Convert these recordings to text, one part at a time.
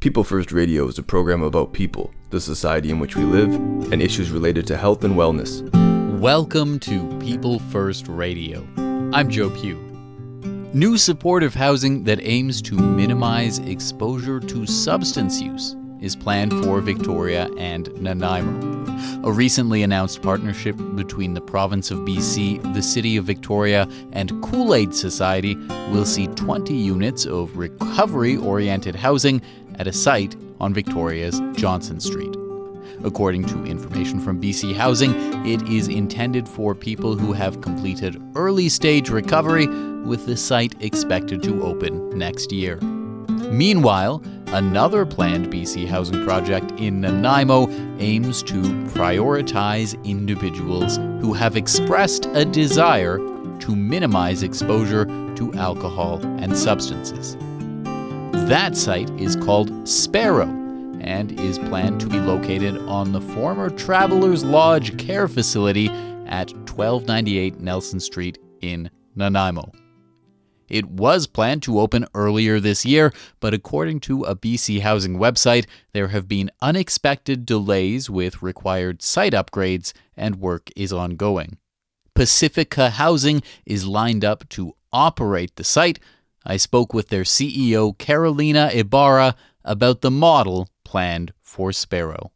People First Radio is a program about people, the society in which we live, and issues related to health and wellness. Welcome to People First Radio. I'm Joe Pugh. New supportive housing that aims to minimize exposure to substance use is planned for Victoria and Nanaimo. A recently announced partnership between the province of BC, the city of Victoria, and Kool-Aid Society will see 20 units of recovery-oriented housing at a site on Victoria's Johnson Street. According to information from BC Housing, it is intended for people who have completed early-stage recovery, with the site expected to open next year. Meanwhile, another planned BC Housing project in Nanaimo aims to prioritize individuals who have expressed a desire to minimize exposure to alcohol and substances. That site is called Sparrow and is planned to be located on the former Travelers Lodge care facility at 1298 Nelson Street in Nanaimo. It was planned to open earlier this year, but according to a BC Housing website, there have been unexpected delays with required site upgrades and work is ongoing. Pacifica Housing is lined up to operate the site. I spoke with their CEO, Carolina Ibarra, about the model planned for Sparrow.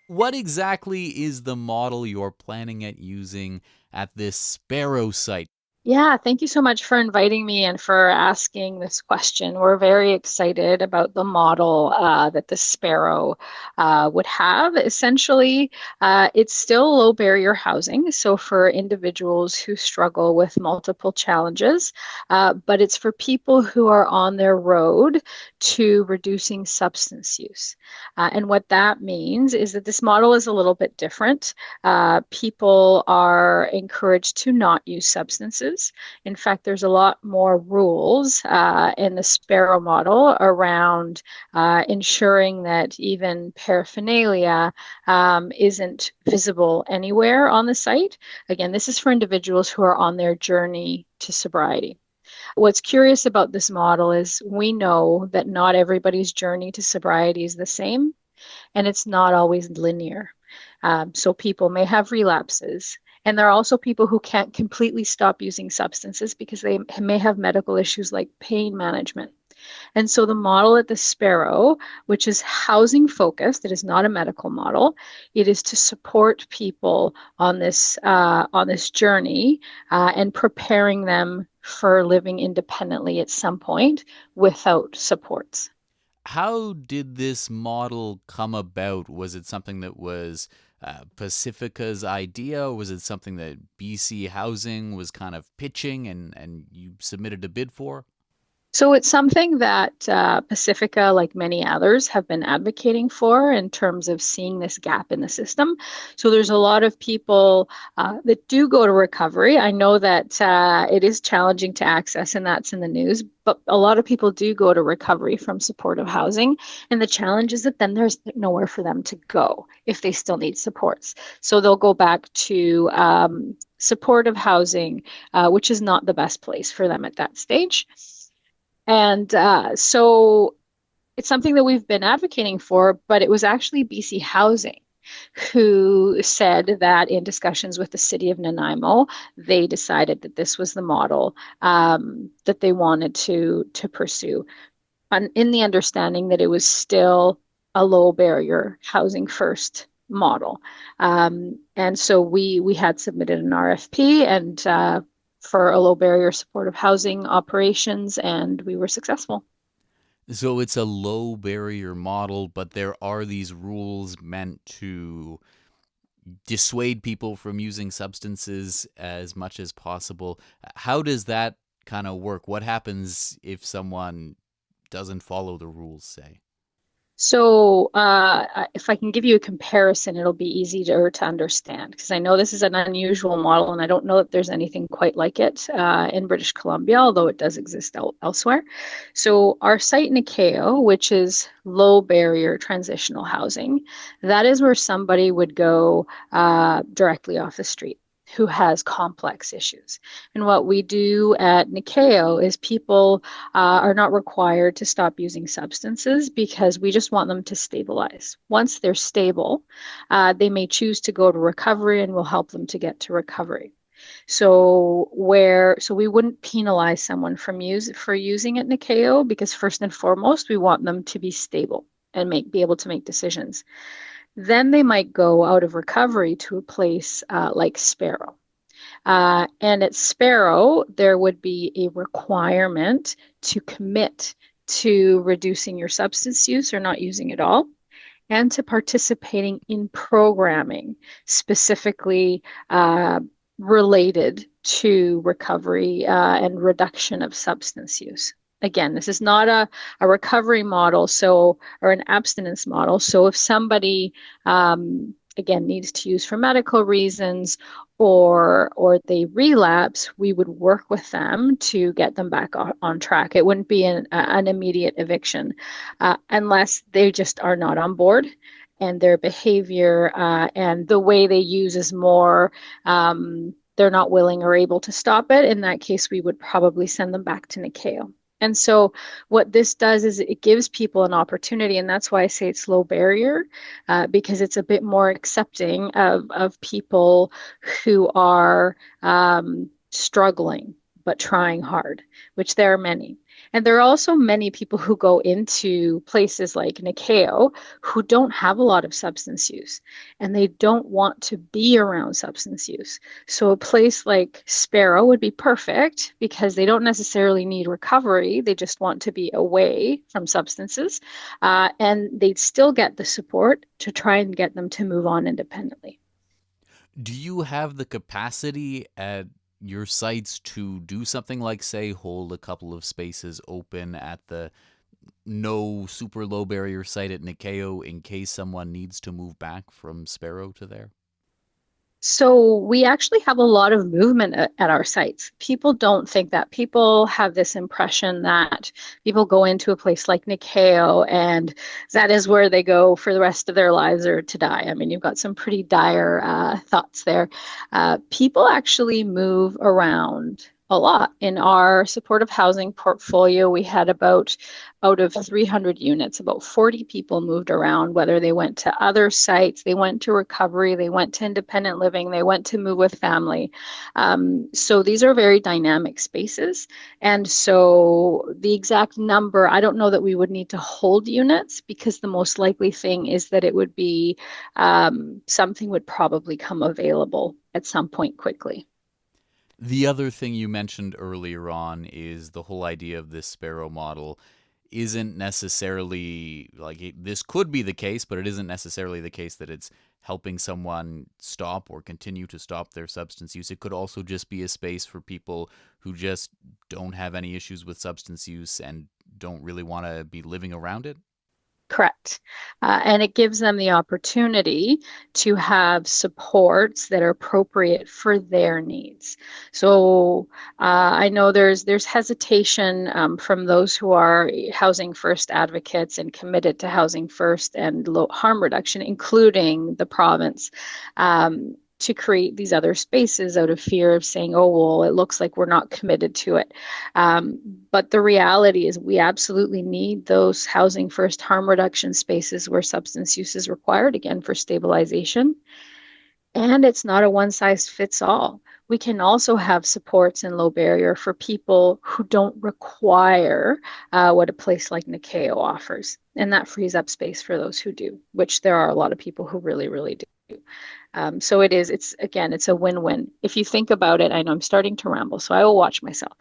What exactly is the model you're planning at using at this Sparrow site? Yeah, thank you so much for inviting me and for asking this question. We're very excited about the model that the Sparrow would have. Essentially, it's still low barrier housing, so for individuals who struggle with multiple challenges, but it's for people who are on their road to reducing substance use. And what that means is that this model is a little bit different. People are encouraged to not use substances. In fact, there's a lot more rules in the Sparrow model around ensuring that even paraphernalia isn't visible anywhere on the site. Again, this is for individuals who are on their journey to sobriety. What's curious about this model is we know that not everybody's journey to sobriety is the same, and it's not always linear. So people may have relapses. And there are also people who can't completely stop using substances because they may have medical issues like pain management. And so the model at the Sparrow, which is housing focused, it is not a medical model. It is to support people on this journey and preparing them for living independently at some point without supports. How did this model come about? Was it something that was Pacifica's idea, or was it something that BC Housing was kind of pitching and you submitted a bid for? So it's something that Pacifica, like many others, have been advocating for in terms of seeing this gap in the system. So there's a lot of people that do go to recovery. I know that it is challenging to access, and that's in the news, but a lot of people do go to recovery from supportive housing. And the challenge is that then there's nowhere for them to go if they still need supports. So they'll go back to supportive housing, which is not the best place for them at that stage. And so it's something that we've been advocating for, but it was actually BC Housing who said that in discussions with the city of Nanaimo, they decided that this was the model that they wanted to pursue, in the understanding that it was still a low barrier housing first model. And so we had submitted an RFP and for a low barrier supportive housing operations, and we were successful. So it's a low barrier model, but there are these rules meant to dissuade people from using substances as much as possible. How does that kind of work? What happens if someone doesn't follow the rules, say? So if I can give you a comparison, it'll be easy to understand, because I know this is an unusual model and I don't know that there's anything quite like it in British Columbia, although it does exist elsewhere. So our site in Ikeo, which is low barrier transitional housing, that is where somebody would go directly off the street. who has complex issues. And what we do at Nikeo is people are not required to stop using substances because we just want them to stabilize. Once they're stable, they may choose to go to recovery and we'll help them to get to recovery. So we wouldn't penalize someone for using at Nikeo because first and foremost, we want them to be stable and be able to make decisions. Then they might go out of recovery to a place like Sparrow. And at Sparrow, there would be a requirement to commit to reducing your substance use or not using it all, and to participating in programming specifically related to recovery and reduction of substance use. Again, this is not a recovery model, or an abstinence model. So if somebody again needs to use for medical reasons or they relapse, we would work with them to get them back on track. It wouldn't be an immediate eviction unless they just are not on board and their behavior and the way they use is more they're not willing or able to stop it. In that case, we would probably send them back to Nikeo. And so what this does is it gives people an opportunity, and that's why I say it's low barrier, because it's a bit more accepting of people who are struggling but trying hard, which there are many. And there are also many people who go into places like Nikeo who don't have a lot of substance use and they don't want to be around substance use. So a place like Sparrow would be perfect because they don't necessarily need recovery. They just want to be away from substances and they'd still get the support to try and get them to move on independently. Do you have the capacity at your sites to do something like, say, hold a couple of spaces open at the no super low barrier site at Nikeo in case someone needs to move back from Sparrow to there? So we actually have a lot of movement at our sites. People don't think that. People have this impression that people go into a place like Nikeo and that is where they go for the rest of their lives or to die. I mean, you've got some pretty dire thoughts there. People actually move around a lot. In our supportive housing portfolio, we had about out of 300 units, about 40 people moved around, whether they went to other sites, they went to recovery, they went to independent living, they went to move with family. So these are very dynamic spaces. And so the exact number, I don't know that we would need to hold units because the most likely thing is that it would be something would probably come available at some point quickly. The other thing you mentioned earlier on is the whole idea of this Sparrow model isn't necessarily like this could be the case, but it isn't necessarily the case that it's helping someone stop or continue to stop their substance use. It could also just be a space for people who just don't have any issues with substance use and don't really want to be living around it. Correct. And it gives them the opportunity to have supports that are appropriate for their needs. So I know there's hesitation from those who are housing first advocates and committed to housing first and low harm reduction, including the province. To create these other spaces out of fear of saying, oh, well, it looks like we're not committed to it. But the reality is we absolutely need those housing first harm reduction spaces where substance use is required, again, for stabilization. And it's not a one size fits all. We can also have supports in low barrier for people who don't require what a place like Nikeo offers. And that frees up space for those who do, which there are a lot of people who really, really do. So it's a win-win. If you think about it, I know I'm starting to ramble, so I will watch myself.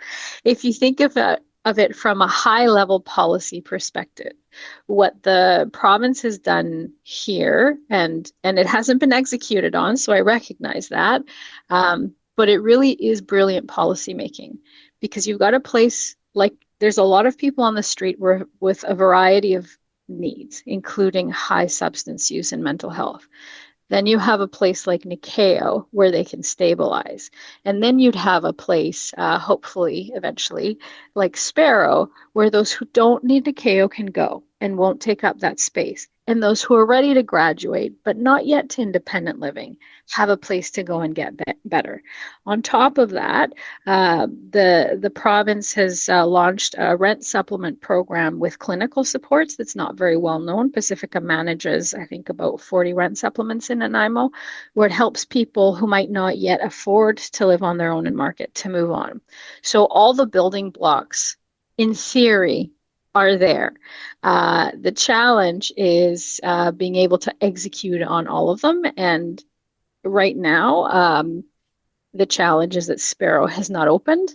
If you think of it from a high-level policy perspective, what the province has done here, and it hasn't been executed on, so I recognize that, but it really is brilliant policy making because you've got a place like there's a lot of people on the street with a variety of needs, including high substance use and mental health. Then you have a place like Nikeo where they can stabilize. And then you'd have a place, hopefully, eventually, like Sparrow, where those who don't need Nikeo can go and won't take up that space. And those who are ready to graduate, but not yet to independent living, have a place to go and get better. On top of that, the province has launched a rent supplement program with clinical supports that's not very well known. Pacifica manages, I think, about 40 rent supplements in Nanaimo, where it helps people who might not yet afford to live on their own and market to move on. So all the building blocks, in theory, are there. The challenge is being able to execute on all of them. And right now, the challenge is that Sparrow has not opened,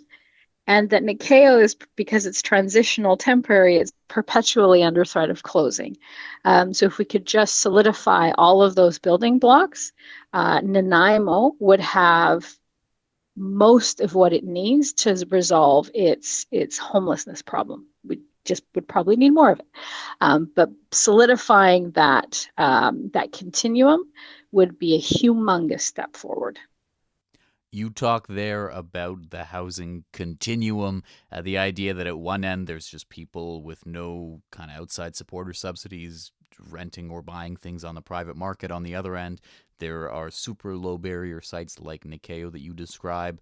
and that Nikeo is, because it's transitional, temporary, it's perpetually under threat of closing. So if we could just solidify all of those building blocks, Nanaimo would have most of what it needs to resolve its homelessness problem. We just would probably need more of it. But solidifying that continuum would be a humongous step forward. You talk there about the housing continuum, the idea that at one end there's just people with no kind of outside support or subsidies renting or buying things on the private market. On the other end, there are super low barrier sites like Nikeo that you describe.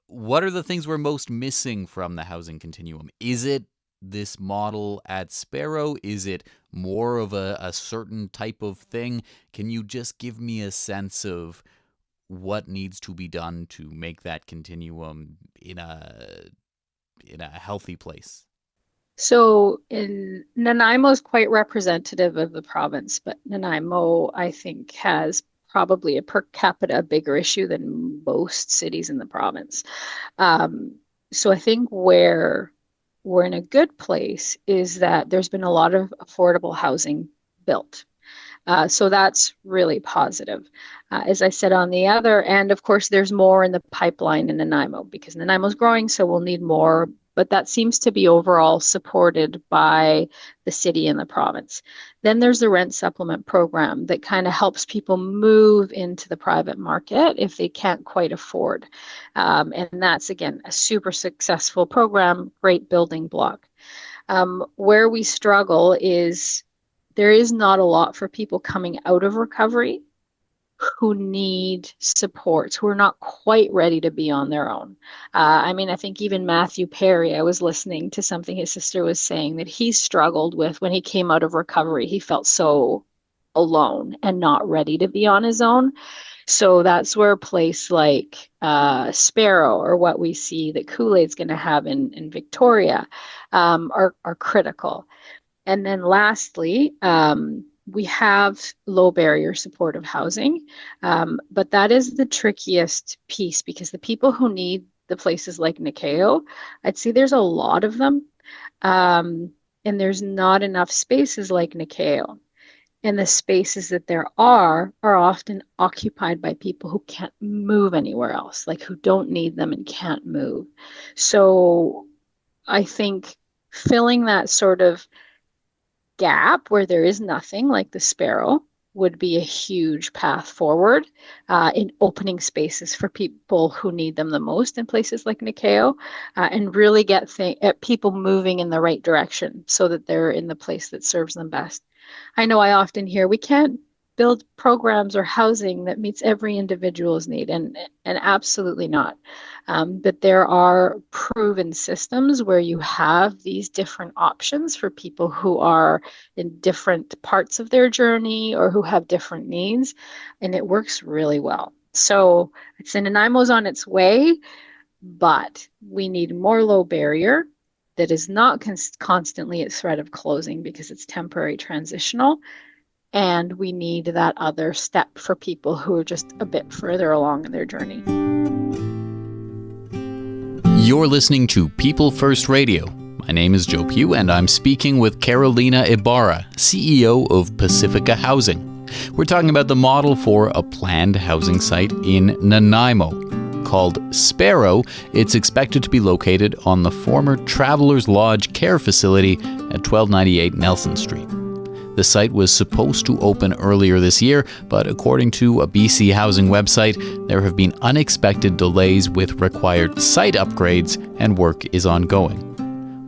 What are the things we're most missing from the housing continuum? Is it this model at Sparrow? Is it more of a certain type of thing? Can you just give me a sense of what needs to be done to make that continuum in a healthy place? So Nanaimo is quite representative of the province, but Nanaimo, I think, has probably a per capita bigger issue than most cities in the province. So I think where we're in a good place is that there's been a lot of affordable housing built. So that's really positive. As I said, on the other end, of course, there's more in the pipeline in Nanaimo because Nanaimo's growing, so we'll need more. But that seems to be overall supported by the city and the province. Then there's the rent supplement program that kind of helps people move into the private market if they can't quite afford. And that's, again, a super successful program, great building block. Where we struggle is there is not a lot for people coming out of recovery who need supports, who are not quite ready to be on their own. I mean, I think even Matthew Perry, I was listening to something his sister was saying that he struggled with when he came out of recovery. He felt so alone and not ready to be on his own. So that's where a place like Sparrow, or what we see that Kool-Aid's going to have in Victoria, are critical. And then lastly, we have low barrier supportive housing, but that is the trickiest piece because the people who need the places like Nikeo, I'd say there's a lot of them, and there's not enough spaces like Nikeo. And the spaces that there are often occupied by people who can't move anywhere else, like who don't need them and can't move. So I think filling that sort of gap where there is nothing like the Sparrow would be a huge path forward in opening spaces for people who need them the most in places like Nikeo, and really get people moving in the right direction so that they're in the place that serves them best. I know I often hear we can't build programs or housing that meets every individual's need, and absolutely not. But there are proven systems where you have these different options for people who are in different parts of their journey or who have different needs, and it works really well. So I'd say Nanaimo's on its way, but we need more low barrier that is not constantly at threat of closing because it's temporary transitional. And we need that other step for people who are just a bit further along in their journey. You're listening to People First Radio. My name is Joe Pugh, and I'm speaking with Carolina Ibarra, CEO of Pacifica Housing. We're talking about the model for a planned housing site in Nanaimo. Called Sparrow, it's expected to be located on the former Travelers Lodge care facility at 1298 Nelson Street. The site was supposed to open earlier this year, but according to a BC Housing website, there have been unexpected delays with required site upgrades and work is ongoing.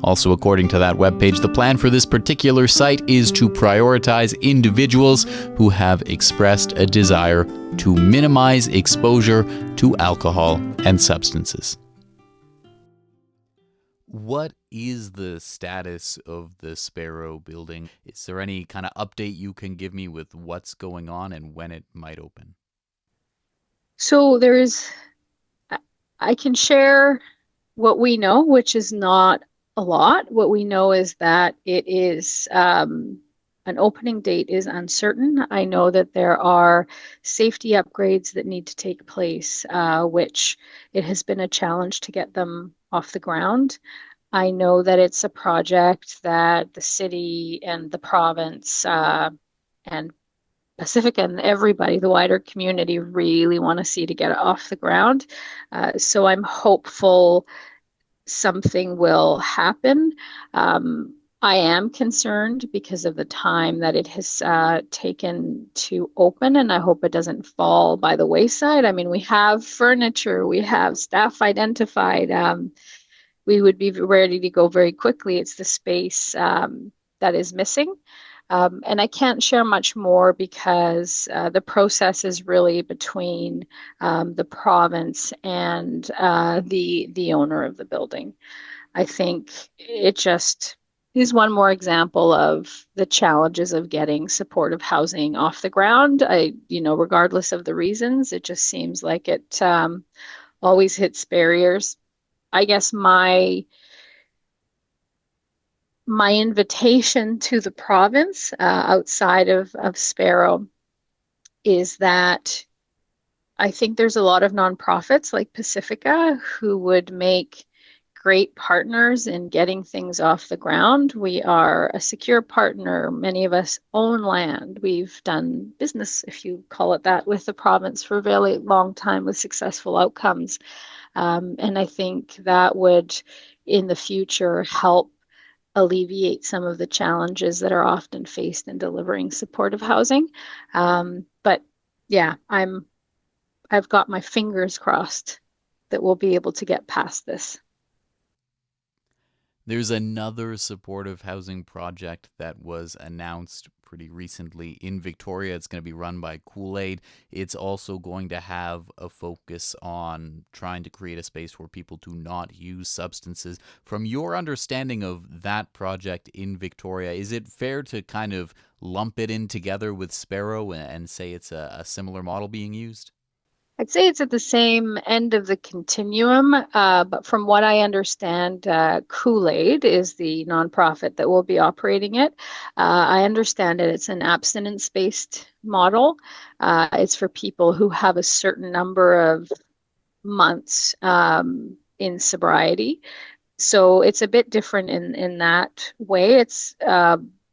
Also, according to that webpage, the plan for this particular site is to prioritize individuals who have expressed a desire to minimize exposure to alcohol and substances. What is the status of the Sparrow building? Is there any kind of update you can give me with what's going on and when it might open? So I can share what we know, which is not a lot. What we know is that it is an opening date is uncertain. I know that there are safety upgrades that need to take place, which it has been a challenge to get them off the ground. I know that it's a project that the city and the province and Pacifica and everybody, the wider community, really want to see to get it off the ground. So I'm hopeful something will happen. I am concerned because of the time that it has taken to open, and I hope it doesn't fall by the wayside. I mean, we have furniture, we have staff identified. We would be ready to go very quickly. It's the space that is missing. And I can't share much more because the process is really between the province and the owner of the building. I think it just is one more example of the challenges of getting supportive housing off the ground. Regardless of the reasons, it just seems like it always hits barriers. I guess my invitation to the province outside of Sparrow is that I think there's a lot of nonprofits like Pacifica who would make great partners in getting things off the ground. We are a secure partner. Many of us own land. We've done business, if you call it that, with the province for a very long time with successful outcomes. And I think that would, in the future, help alleviate some of the challenges that are often faced in delivering supportive housing. But yeah, I've got my fingers crossed that we'll be able to get past this. There's another supportive housing project that was announced pretty recently in Victoria. It's going to be run by Kool-Aid. It's also going to have a focus on trying to create a space where people do not use substances. From your understanding of that project in Victoria, is it fair to kind of lump it in together with Sparrow and say it's a similar model being used? I'd say it's at the same end of the continuum, but from what I understand, Kool-Aid is the nonprofit that will be operating it. I understand that it's an abstinence-based model. It's for people who have a certain number of months in sobriety. So it's a bit different in that way. It's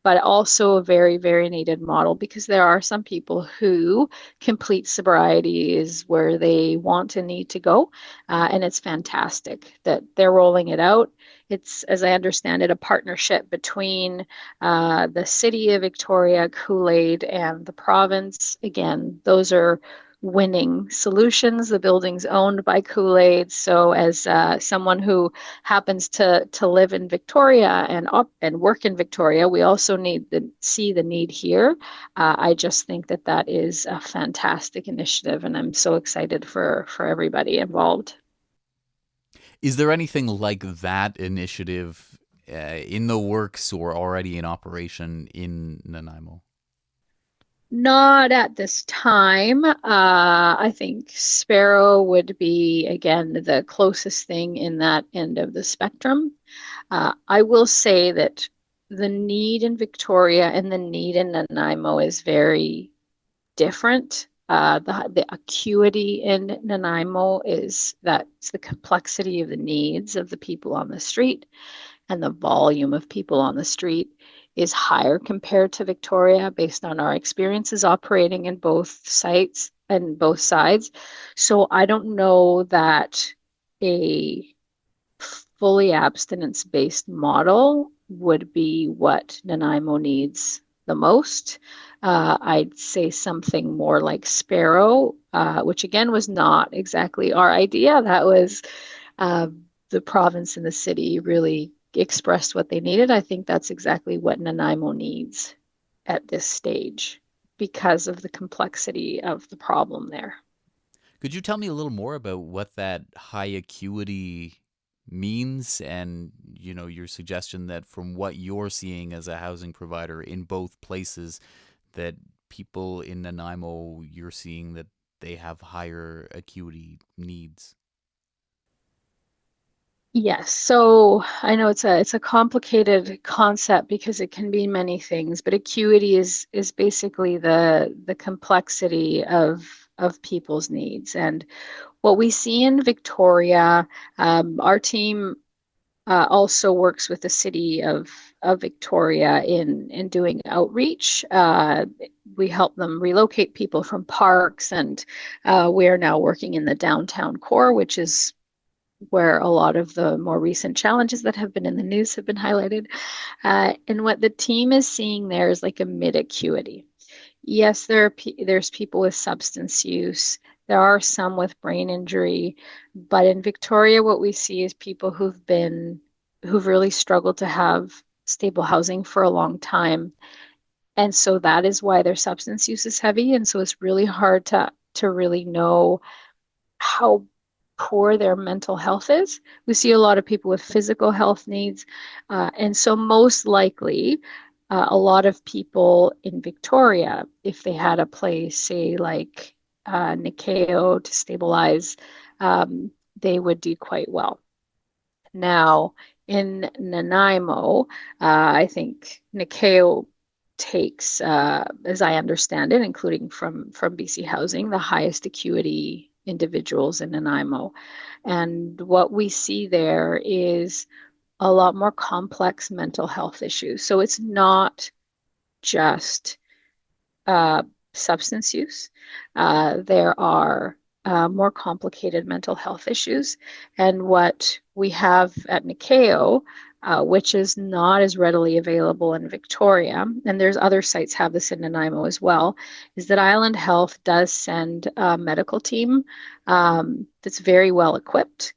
but also a very, very needed model because there are some people who complete sobriety is where they want and need to go. And it's fantastic that they're rolling it out. It's, as I understand it, a partnership between the city of Victoria, Kool-Aid, and the province. Again, those are winning solutions. The building's owned by Kool-Aid. So as someone who happens to live in Victoria and work in Victoria, we also see the need here. I just think that is a fantastic initiative, and I'm so excited for everybody involved. Is there anything like that initiative in the works or already in operation in Nanaimo? Not at this time. I think Sparrow would be, again, the closest thing in that end of the spectrum. I will say that the need in Victoria and the need in Nanaimo is very different. The acuity in Nanaimo is that's the complexity of the needs of the people on the street, and the volume of people on the street is higher compared to Victoria based on our experiences operating in both sites and both sides. So I don't know that a fully abstinence-based model would be what Nanaimo needs the most. I'd say something more like Sparrow, which again was not exactly our idea. That was the province and the city really expressed what they needed. I think that's exactly what Nanaimo needs at this stage because of the complexity of the problem there. Could you tell me a little more about what that high acuity means and, your suggestion that from what you're seeing as a housing provider in both places, that people in Nanaimo, you're seeing that they have higher acuity needs? Yes, so I know it's a complicated concept because it can be many things, but acuity is basically the complexity of people's needs. And what we see in Victoria, our team also works with the city of Victoria in doing outreach. We help them relocate people from parks, and we are now working in the downtown core, which is where a lot of the more recent challenges that have been in the news have been highlighted. And what the team is seeing there is like a mid acuity. Yes, there's people with substance use. There are some with brain injury, but in Victoria, what we see is people who've really struggled to have stable housing for a long time. And so that is why their substance use is heavy. And so it's really hard to really know how poor their mental health is. We see a lot of people with physical health needs. And so, most likely, a lot of people in Victoria, if they had a place, say, like Nikeo to stabilize, they would do quite well. Now, in Nanaimo, I think Nikeo takes, as I understand it, including from BC Housing, the highest acuity individuals in Nanaimo. And what we see there is a lot more complex mental health issues. So it's not just uh, substance use. There are more complicated mental health issues. And what we have at Nikeo, which is not as readily available in Victoria, and there's other sites have this in Nanaimo as well, is that Island Health does send a medical team that's very well equipped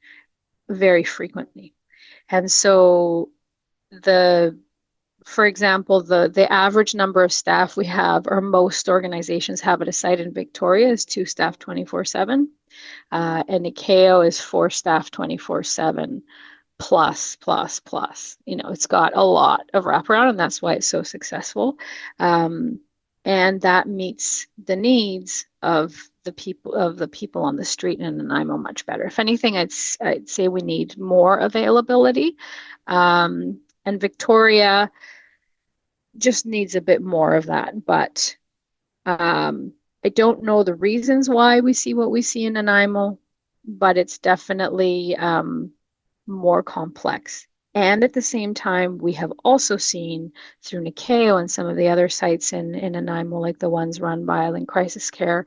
very frequently. And so the for example, the average number of staff we have, or most organizations have at a site in Victoria, is two staff 24/7. And Nikeo is four staff 24/7 plus, plus, plus. It's got a lot of wraparound, and that's why it's so successful. Um, and that meets the needs of the people on the street in Nanaimo much better. If anything, I'd say we need more availability. And Victoria just needs a bit more of that. But I don't know the reasons why we see what we see in Nanaimo, but it's definitely more complex. And at the same time, we have also seen through Nikeo and some of the other sites in Nanaimo, like the ones run by Island Crisis Care,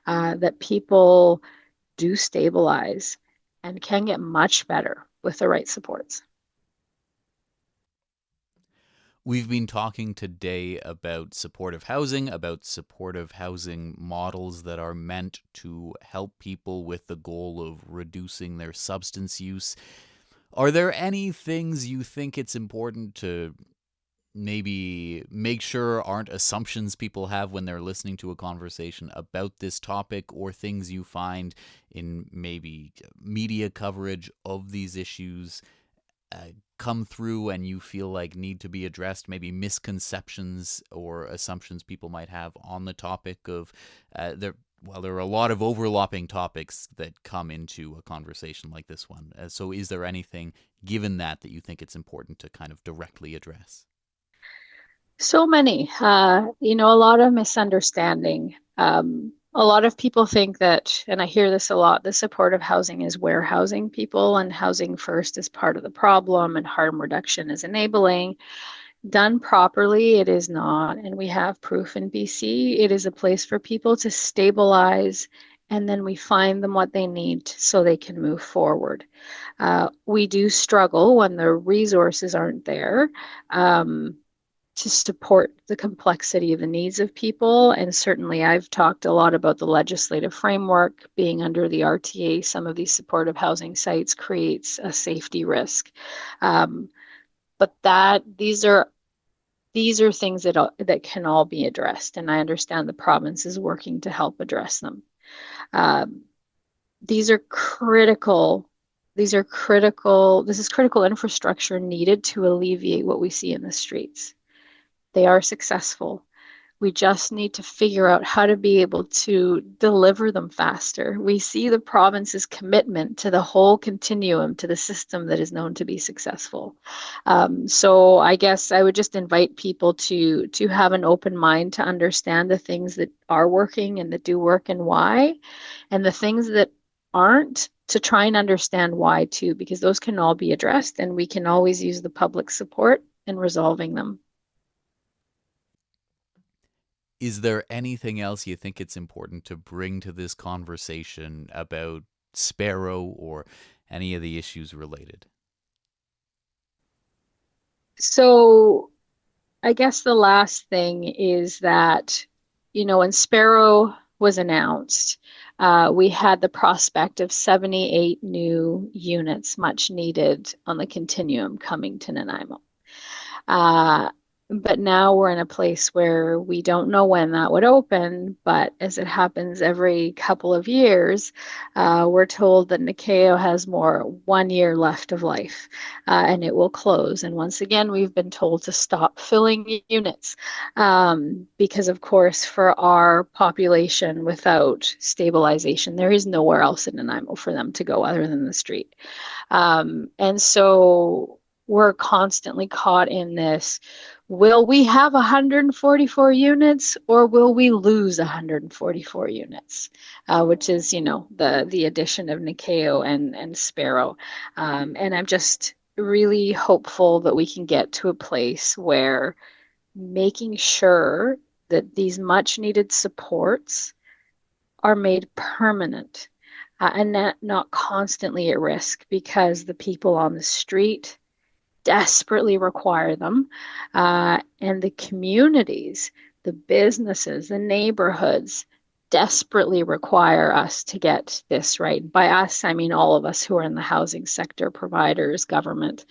that people do stabilize and can get much better with the right supports. We've been talking today about supportive housing models that are meant to help people with the goal of reducing their substance use. Are there any things you think it's important to maybe make sure aren't assumptions people have when they're listening to a conversation about this topic, or things you find in maybe media coverage of these issues come through and you feel like need to be addressed, maybe misconceptions or assumptions people might have on the topic of there are a lot of overlapping topics that come into a conversation like this one. So is there anything, given that you think it's important to kind of directly address? So many, a lot of misunderstanding. A lot of people think that, and I hear this a lot, the supportive housing is warehousing people, and housing first is part of the problem, and harm reduction is enabling. Done properly, it is not. And we have proof in BC. It is a place for people to stabilize, and then we find them what they need so they can move forward. We do struggle when the resources aren't there. To support the complexity of the needs of people. And certainly, I've talked a lot about the legislative framework being under the RTA. Some of these supportive housing sites creates a safety risk. Um, But these are things that can all be addressed, and I understand the province is working to help address them. Um, these are critical. These are critical. This is critical infrastructure needed to alleviate what we see in the streets. They are successful. We just need to figure out how to be able to deliver them faster. We see the province's commitment to the whole continuum, to the system that is known to be successful. So I guess I would just invite people to have an open mind to understand the things that are working and that do work and why, and the things that aren't, to try and understand why too, because those can all be addressed and we can always use the public support in resolving them. Is there anything else you think it's important to bring to this conversation about Sparrow or any of the issues related? So I guess the last thing is that, when Sparrow was announced, we had the prospect of 78 new units, much needed on the continuum, coming to Nanaimo. But now we're in a place where we don't know when that would open, but as it happens every couple of years, we're told that Nikeo has 1 year left of life, and it will close. And once again, we've been told to stop filling units, because of course, for our population without stabilization, there is nowhere else in Nanaimo for them to go other than the street. And so we're constantly caught in this. Will we have 144 units, or will we lose 144 units? Which is, the addition of Nikeo and Sparrow. And I'm just really hopeful that we can get to a place where making sure that these much needed supports are made permanent, and not constantly at risk, because the people on the street desperately require them, and the communities, the businesses, the neighborhoods desperately require us to get this right. By us, I mean all of us who are in the housing sector, providers, government.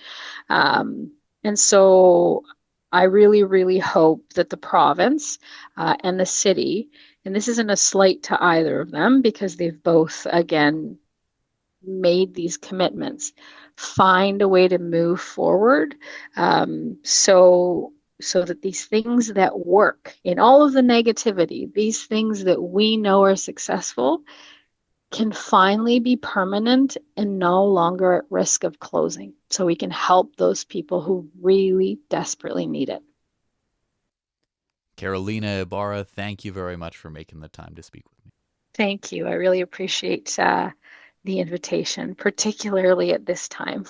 And so I really, really hope that the province and the city, and this isn't a slight to either of them because they've both, again, made these commitments, find a way to move forward, so that these things that work in all of the negativity, these things that we know are successful, can finally be permanent and no longer at risk of closing, so we can help those people who really desperately need it. Carolina Ibarra, thank you very much for making the time to speak with me. Thank you. I really appreciate the invitation, particularly at this time.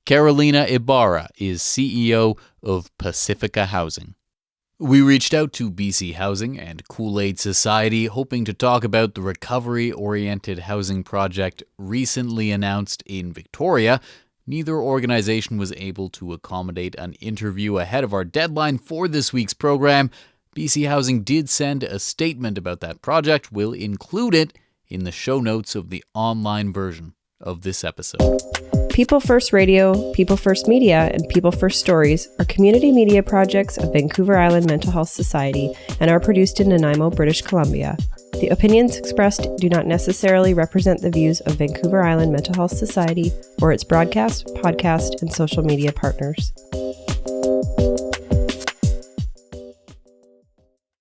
Carolina Ibarra is CEO of Pacifica Housing. We reached out to BC Housing and Kool-Aid Society, hoping to talk about the recovery-oriented housing project recently announced in Victoria. Neither organization was able to accommodate an interview ahead of our deadline for this week's program. BC Housing did send a statement about that project. We'll include it in the show notes of the online version of this episode. People First Radio, People First Media, and People First Stories are community media projects of Vancouver Island Mental Health Society and are produced in Nanaimo, British Columbia. The opinions expressed do not necessarily represent the views of Vancouver Island Mental Health Society or its broadcast, podcast, and social media partners.